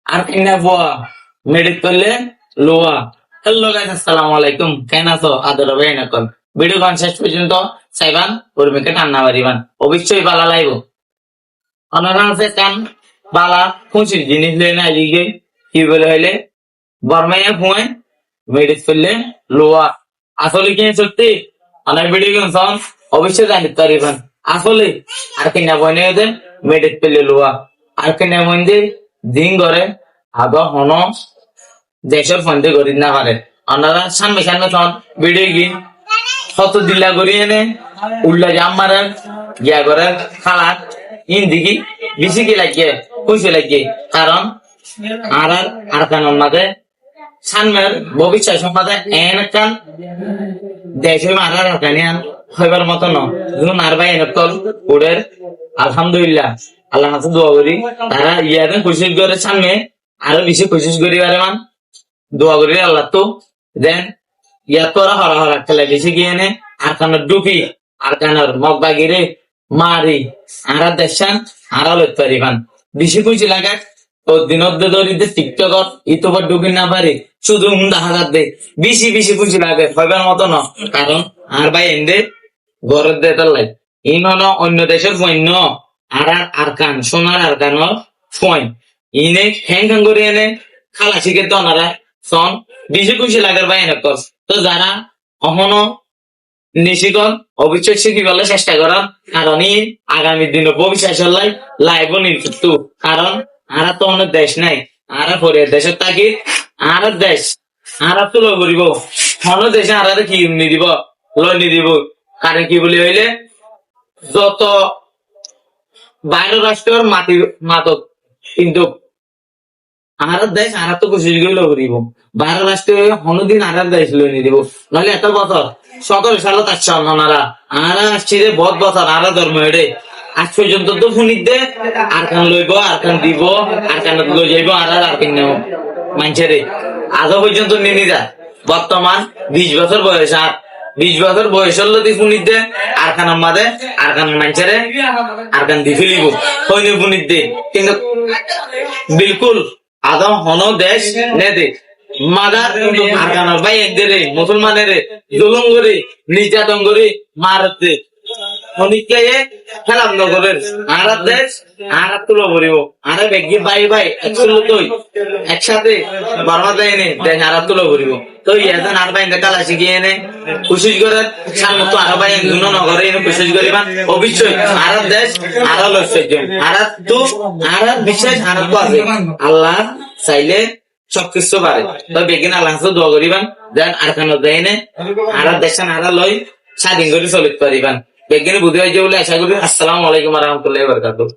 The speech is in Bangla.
আর কিনা বুয়া মেডিট করলে লোয়া। হ্যালো গাইস, আসসালামু আলাইকুম। কেন আছো? আদর হবে এনকল ভিডিও গান শেষ পর্যন্ত চাইবান উর্মিকে টান্না মারিবান, অবশ্যই বালা লাইব। অনারা আছে কান বালা খুশির জিনিস লই না লিগে কি বলে হইলে বর্মাইয়া ফুয়ে মেডিট করলে লোয়া। আসলে কি সত্যি? অনেক ভিডিও গান সন অবশ্যই জানিতে পারিবান। আসলে আর কিনা বইনে ওদের মেডিট করলে লোয়া। আর কিনা মন্দির দিন করে আদৌ হন দেশের ফন্ডে করি না পারে। ওনারা সামনে সামনে সব ভিডিও গিয়ে কত দিল্লা করি এনে উল্লা জাম মারে গিয়া করে খালাত ইন দিকে বেশি কি লাগিয়ে পয়সা লাগিয়ে। কারণ আর আর কারণ মাঝে সামনের ভবিষ্যৎ সমাজে এন কান দেশে মারার হাকানিয়ান হইবার মতো ন যখন আর ভাই এনেকল ওদের আলহামদুলিল্লাহ আল্লাহ হাতে দোয়া করি তারা ইয়াদের কোশিশ করে সামনে আরো বেশি কোশিশ করি পারে মান দোয়া করি আল্লাহ তো দেন ইয়াত তোরা হরা হরা খেলা বেশি গিয়ে নে আর কানের ডুপি আর কানের মগ বাগিরে মারি আরা দেশান আরা লইতে পারিবান বেশি খুশি লাগে। তো দিনত দরিদ্র টিকটকত ইউটিউবার ঢুকি না পারি শুধু দেখা যাচ্ছে বেশি বেশি খুশি লাগে হইবার মতো ন। কারণ আর ভাই এনে ঘরের দেতার লাই ইন অন্য দেশের পণ্য আর আর কান সোনার আর কানের ফইন ইনে হ্যাং হ্যাং করে এনে খালা শিখে তো ওনারা সন বেশি খুশি লাগার ভাই এনে কর। তো যারা অহনো নিশিকন অবশ্যই শিখি বলে চেষ্টা করার। কারণ ই আগামী দিনে ভবিষ্যৎ লাই লাইব নির্যুক্ত। কারণ আর তো অনেক দেশ নাই আর পরে দেশের তাকি আর দেশ আর তুলো করিব অন্য দেশে আর কি নিদিব লই নিদিব। কারণ কি বলি হইলে যত বাইরের রাষ্ট্রের মাতক কিন্তু আর দেশ আর তো কোশিশ করে করিব বাইরের রাষ্ট্রে অনুদিন আর দেশ লই নিদিব। নাহলে এত বছর সকল সাল আসছে অন্যরা আর আসছি রে বহুত বছর আর ধর্ম এড়ে আজ পর্যন্ত তো শুনি দে আর কান লইব আর কান দিব আর কান লই যাইব আর আর কিনে মানছে আজও পর্যন্ত নিয়ে যা। বর্তমান 20 বছর বয়স আর 20 বছর বয়স হলো দি শুনি দে আর কানের মাঝে আর কান মানছে আর কান দি ফেলিব হইনি শুনি দে। কিন্তু বিলকুল আদম হন দেশ নে দে মাদার আর কানের ভাই একদের মুসলমানের জুলুম করে নির্যাতন করে মারতে অনেকে খেলাম নগরের আর দেশ আর তুলো ভরিব আর বেগি ভাই ভাই একসাথে বারমা দেয়নি দেশ আর তুলো ভরিব। তো ইয়াজন আর ভাই কালা শিখিয়ে এনে কোশিশ করে সামনে তো আর ভাই দুন নগরে এনে কোশিশ করিবা অবশ্যই আর দেশ আর লক্ষ্য আর তো আর বিশ্বাস আর তো আছে আল্লাহ চাইলে সবকিছু পারে। তো বেগিন আল্লাহ দোয়া করিবান দেন আর কেন দেয়নে আর দেশান আর লই স্বাধীন করে চলিতে পারিবান। বেগিনে বুঝে বলে আশা করি। আসসালামু আলাইকুম ওয়া রাহমাতুল্লাহি ওয়া বারাকাতুহু।